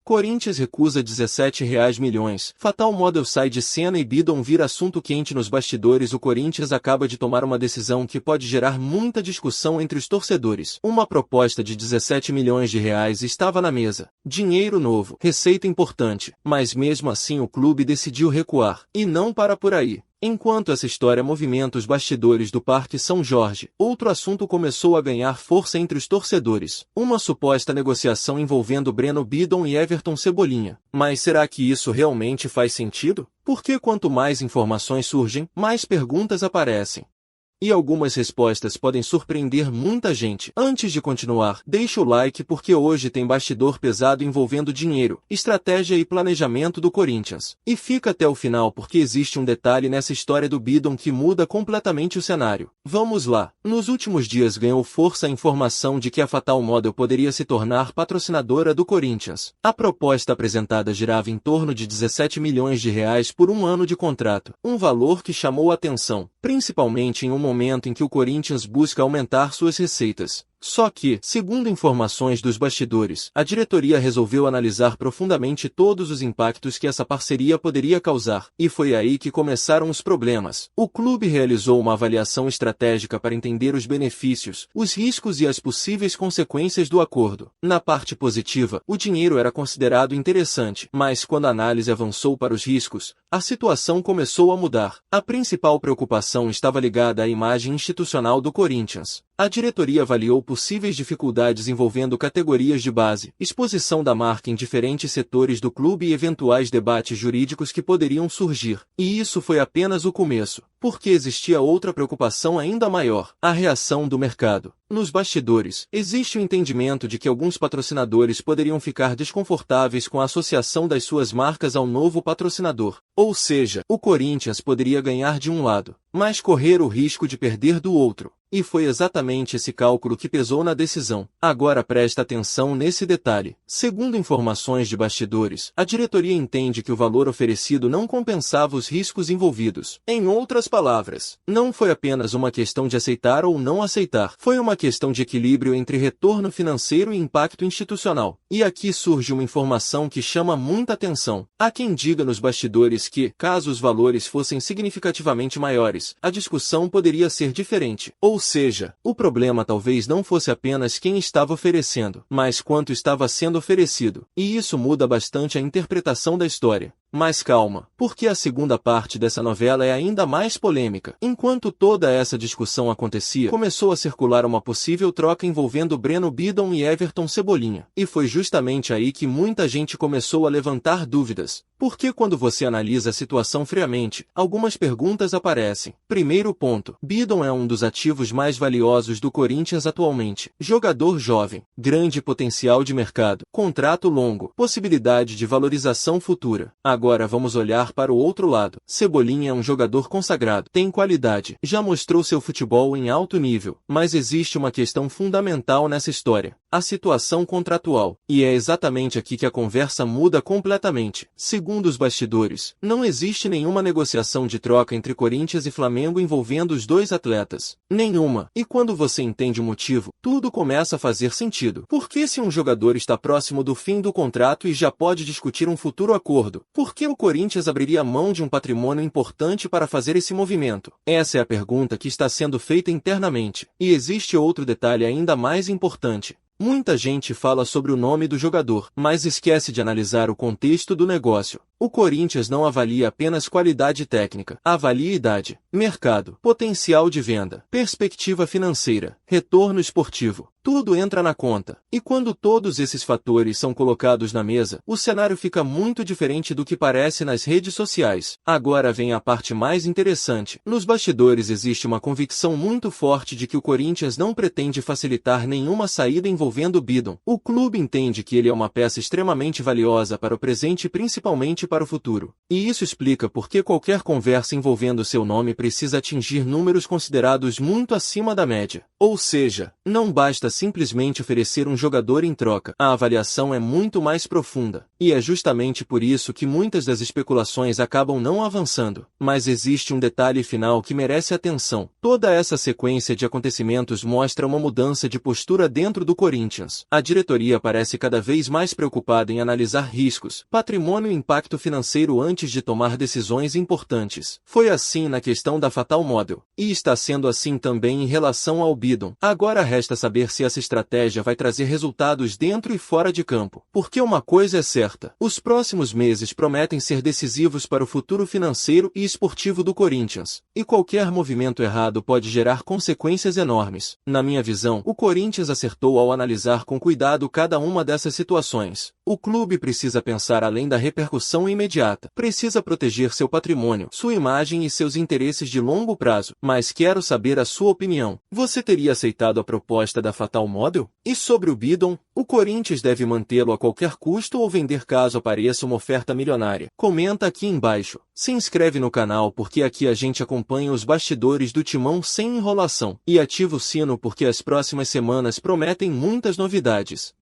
Corinthians recusa R$ 17 milhões. Fatal Model sai de cena e Bidon vira assunto quente nos bastidores. O Corinthians acaba de tomar uma decisão que pode gerar muita discussão entre os torcedores. Uma proposta de R$ 17 milhões estava na mesa. Dinheiro novo, receita importante. Mas mesmo assim o clube decidiu recuar. E não para por aí. Enquanto essa história movimenta os bastidores do Parque São Jorge, outro assunto começou a ganhar força entre os torcedores. Uma suposta negociação envolvendo Breno Bidon e Everton Cebolinha. Mas será que isso realmente faz sentido? Porque quanto mais informações surgem, mais perguntas aparecem. E algumas respostas podem surpreender muita gente. Antes de continuar, deixa o like porque hoje tem bastidor pesado envolvendo dinheiro, estratégia e planejamento do Corinthians. E fica até o final porque existe um detalhe nessa história do Bidon que muda completamente o cenário. Vamos lá. Nos últimos dias ganhou força a informação de que a Fatal Model poderia se tornar patrocinadora do Corinthians. A proposta apresentada girava em torno de R$ 17 milhões por um ano de contrato. Um valor que chamou a atenção, principalmente em um momento em que o Corinthians busca aumentar suas receitas. Só que, segundo informações dos bastidores, a diretoria resolveu analisar profundamente todos os impactos que essa parceria poderia causar, e foi aí que começaram os problemas. O clube realizou uma avaliação estratégica para entender os benefícios, os riscos e as possíveis consequências do acordo. Na parte positiva, o dinheiro era considerado interessante, mas quando a análise avançou para os riscos, a situação começou a mudar. A principal preocupação estava ligada à imagem institucional do Corinthians. A diretoria avaliou possíveis dificuldades envolvendo categorias de base, exposição da marca em diferentes setores do clube e eventuais debates jurídicos que poderiam surgir. E isso foi apenas o começo, porque existia outra preocupação ainda maior: a reação do mercado. Nos bastidores, existe o entendimento de que alguns patrocinadores poderiam ficar desconfortáveis com a associação das suas marcas ao novo patrocinador. Ou seja, o Corinthians poderia ganhar de um lado, mas correr o risco de perder do outro. E foi exatamente esse cálculo que pesou na decisão. Agora presta atenção nesse detalhe. Segundo informações de bastidores, a diretoria entende que o valor oferecido não compensava os riscos envolvidos. Em outras palavras, não foi apenas uma questão de aceitar ou não aceitar. Foi uma questão de equilíbrio entre retorno financeiro e impacto institucional. E aqui surge uma informação que chama muita atenção. Há quem diga nos bastidores que, caso os valores fossem significativamente maiores, a discussão poderia ser diferente. Ou seja, o problema talvez não fosse apenas quem estava oferecendo, mas quanto estava sendo oferecido. E isso muda bastante a interpretação da história. Mas calma, porque a segunda parte dessa novela é ainda mais polêmica. Enquanto toda essa discussão acontecia, começou a circular uma possível troca envolvendo Breno Bidon e Everton Cebolinha. E foi justamente aí que muita gente começou a levantar dúvidas. Porque quando você analisa a situação friamente, algumas perguntas aparecem. Primeiro ponto: Bidon é um dos ativos mais valiosos do Corinthians atualmente. Jogador jovem, grande potencial de mercado, contrato longo, possibilidade de valorização futura. Agora vamos olhar para o outro lado. Cebolinha é um jogador consagrado, tem qualidade, já mostrou seu futebol em alto nível, mas existe uma questão fundamental nessa história: a situação contratual. E é exatamente aqui que a conversa muda completamente. Segundo os bastidores, não existe nenhuma negociação de troca entre Corinthians e Flamengo envolvendo os dois atletas. Nenhuma. E quando você entende o motivo, tudo começa a fazer sentido. Porque se um jogador está próximo do fim do contrato e já pode discutir um futuro acordo, por que o Corinthians abriria mão de um patrimônio importante para fazer esse movimento? Essa é a pergunta que está sendo feita internamente. E existe outro detalhe ainda mais importante. Muita gente fala sobre o nome do jogador, mas esquece de analisar o contexto do negócio. O Corinthians não avalia apenas qualidade técnica, avalia idade, mercado, potencial de venda, perspectiva financeira, retorno esportivo. Tudo entra na conta. E quando todos esses fatores são colocados na mesa, o cenário fica muito diferente do que parece nas redes sociais. Agora vem a parte mais interessante. Nos bastidores existe uma convicção muito forte de que o Corinthians não pretende facilitar nenhuma saída envolvendo Bidon. O clube entende que ele é uma peça extremamente valiosa para o presente e principalmente para o futuro. E isso explica por que qualquer conversa envolvendo seu nome precisa atingir números considerados muito acima da média. Ou seja, não basta simplesmente oferecer um jogador em troca. A avaliação é muito mais profunda. E é justamente por isso que muitas das especulações acabam não avançando. Mas existe um detalhe final que merece atenção. Toda essa sequência de acontecimentos mostra uma mudança de postura dentro do Corinthians. A diretoria parece cada vez mais preocupada em analisar riscos, patrimônio e impacto financeiro antes de tomar decisões importantes. Foi assim na questão da Fatal Model. E está sendo assim também em relação ao Bidon. Agora resta saber se essa estratégia vai trazer resultados dentro e fora de campo. Porque uma coisa é certa: os próximos meses prometem ser decisivos para o futuro financeiro e esportivo do Corinthians. E qualquer movimento errado pode gerar consequências enormes. Na minha visão, o Corinthians acertou ao analisar com cuidado cada uma dessas situações. O clube precisa pensar além da repercussão imediata. Precisa proteger seu patrimônio, sua imagem e seus interesses de longo prazo. Mas quero saber a sua opinião. Você teria aceitado a proposta da Fatal Model? E sobre o Bidon, o Corinthians deve mantê-lo a qualquer custo ou vender caso apareça uma oferta milionária? Comenta aqui embaixo. Se inscreve no canal porque aqui a gente acompanha os bastidores do Timão sem enrolação. E ativa o sino porque as próximas semanas prometem muitas novidades.